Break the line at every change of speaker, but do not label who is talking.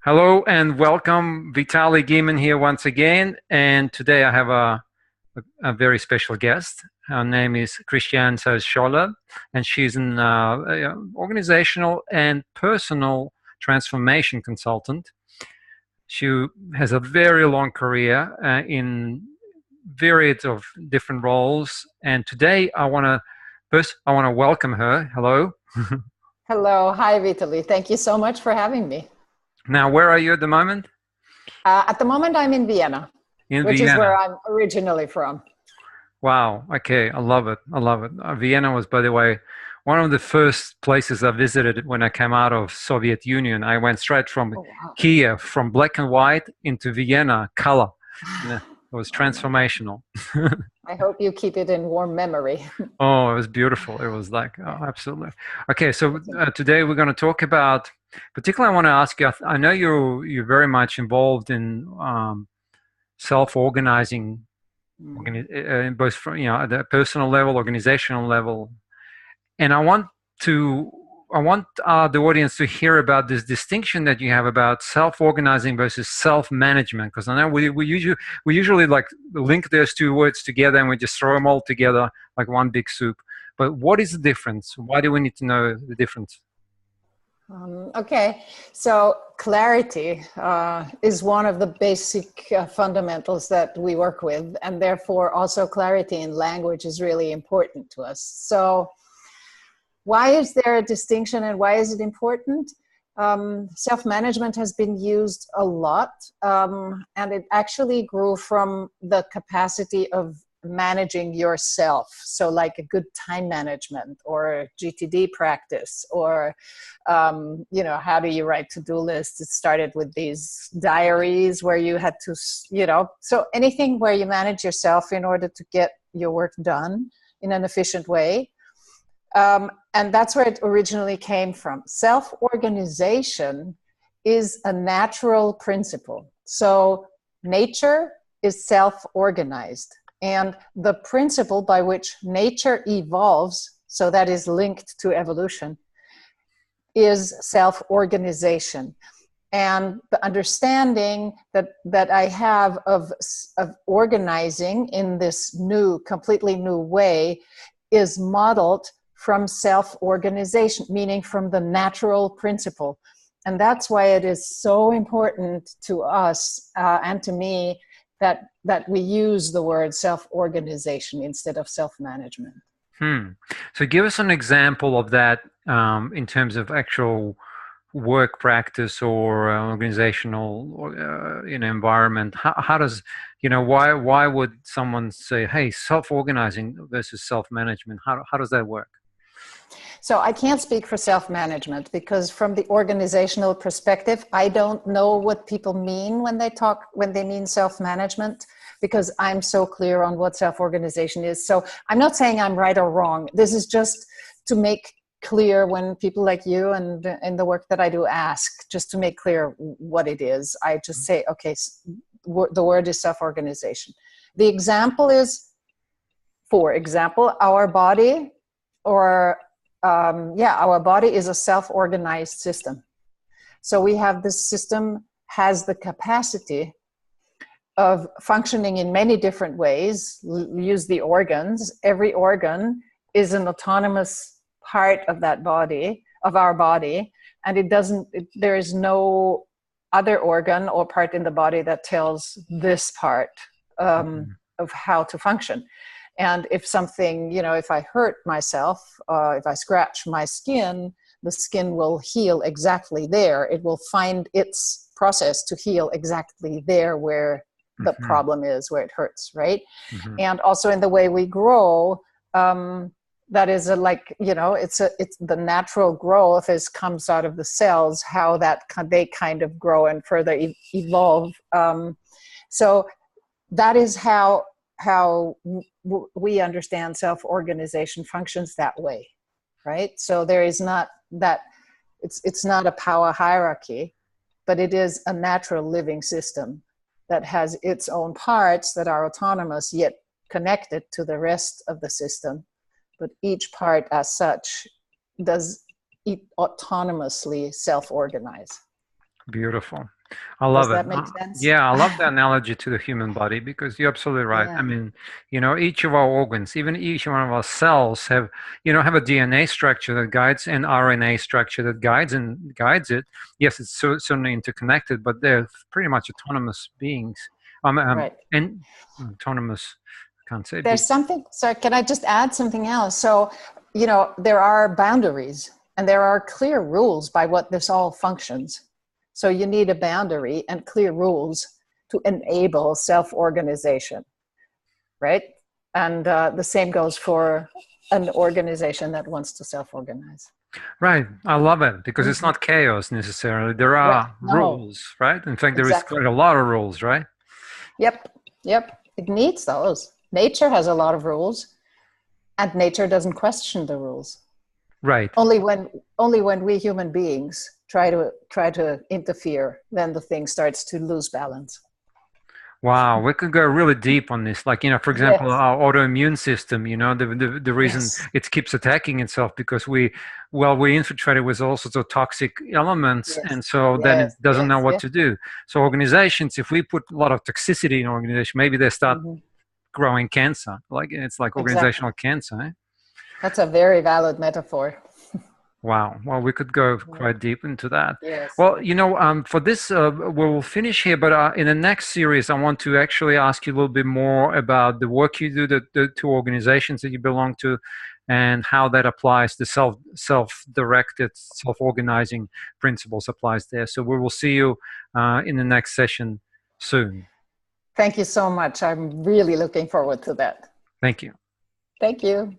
Hello and welcome. Vitaly Giman here once again. And today I have a very special guest. Her name is Christiane Seuhs-Schoeller, and she's an organizational and personal transformation consultant. She has a very long career in varied of different roles. And today I want to welcome her. Hello.
Hello. Hi, Vitaly. Thank you so much for having me.
Now, where are you at the moment?
At the moment, I'm in Vienna,
In
which is where
Vienna.
I'm originally from.
Wow. Okay. I love it. I love it. Vienna was, by the way, one of the first places I visited when I came out of Soviet Union. I went straight from
Oh, wow.
Kiev, from black and white into Vienna, color. It was
Oh, my.
transformational.
I hope you keep it in warm memory.
Oh, it was beautiful. It was like,
Yeah.
oh, absolutely. Okay. So today we're going to talk about, particularly I want to ask you, I know you're very much involved in self-organizing both from at the personal level, organizational level, and I want the audience to hear about this distinction that you have about self-organizing versus self-management, because I know we usually like link those two words together and we just throw them all together like one big soup. But what is the difference? Why do we need to know the difference?
Okay, so clarity is one of the basic fundamentals that we work with, and therefore also clarity in language is really important to us. So why is there a distinction and why is it important? Self-management has been used a lot, and it actually grew from the capacity of managing yourself. So like a good time management or GTD practice or, how do you write to-do lists? It started with these diaries where you had to, so anything where you manage yourself in order to get your work done in an efficient way. And that's where it originally came from. Self-organization is a natural principle. So nature is self-organized. And the principle by which nature evolves, so that is linked to evolution, is self-organization. And the understanding that I have of organizing in this new, completely new way is modeled from self-organization, meaning from the natural principle. And that's why it is so important to us and to me that we use the word self-organization instead of self-management.
So give us an example of that in terms of actual work practice or organizational environment. How does why would someone say, hey, self-organizing versus self-management? How does that work?
So I can't speak for self-management because from the organizational perspective, I don't know what people mean when they mean self-management, because I'm so clear on what self-organization is. So I'm not saying I'm right or wrong. This is just to make clear when people like you and in the work that I do ask, just to make clear what it is. I just say, okay, the word is self-organization. The example is, for example, our body our body is a self-organized system. So we have this system has the capacity of functioning in many different ways. Use the organs. Every organ is an autonomous part of that body, of our body, and there is no other organ or part in the body that tells this part of how to function. And if something, if I hurt myself, if I scratch my skin, the skin will heal exactly there. It will find its process to heal exactly there where the problem is, where it hurts, right? And also in the way we grow, that is it's the natural growth comes out of the cells, how they kind of grow and further evolve. So that is how we understand self-organization functions that way, right? So there is not that, it's not a power hierarchy, but it is a natural living system that has its own parts that are autonomous yet connected to the rest of the system. But each part as such does autonomously self-organize.
Beautiful. I love
Does
it.
that make sense?
Yeah, I love the analogy to the human body because you're absolutely right. I
Yeah,
mean, each of our organs, even each one of our cells have a DNA structure that guides and RNA structure that guides it. Yes, it's certainly interconnected, but they're pretty much autonomous beings.
right.
And autonomous, I can't say
There's
beings.
something, so can I just add something else? So, there are boundaries and there are clear rules by what this all functions. So you need a boundary and clear rules to enable self-organization, right? And the same goes for an organization that wants to self-organize.
Right. I love it because it's
Mhm.
not chaos necessarily. There
Right.
are
No,
rules, right? In fact, there is
exactly.
quite a lot of rules, right?
Yep. Yep. It needs those. Nature has a lot of rules, and nature doesn't question the rules.
Right.
Only when we human beings try to interfere, then the thing starts to lose balance.
Wow, we could go really deep on this. Like, for example,
Yes.
our autoimmune system, the reason
Yes.
it keeps attacking itself because we infiltrate it with all sorts of toxic elements,
Yes.
and so then it
Yes.
doesn't know
Yes.
what
Yes.
to do. So organizations, if we put a lot of toxicity in organization, maybe they start
Mhm.
growing cancer. Like it's like
Exactly.
organizational cancer, eh?
That's a very valid metaphor.
Wow. Well, we could go quite deep into that.
Yes.
Well, for this, we'll finish here, but in the next series, I want to actually ask you a little bit more about the work you do, the two organizations that you belong to, and how that applies, the self-directed, self-organizing principles applies there. So we will see you in the next session soon.
Thank you so much. I'm really looking forward to that.
Thank you.
Thank you.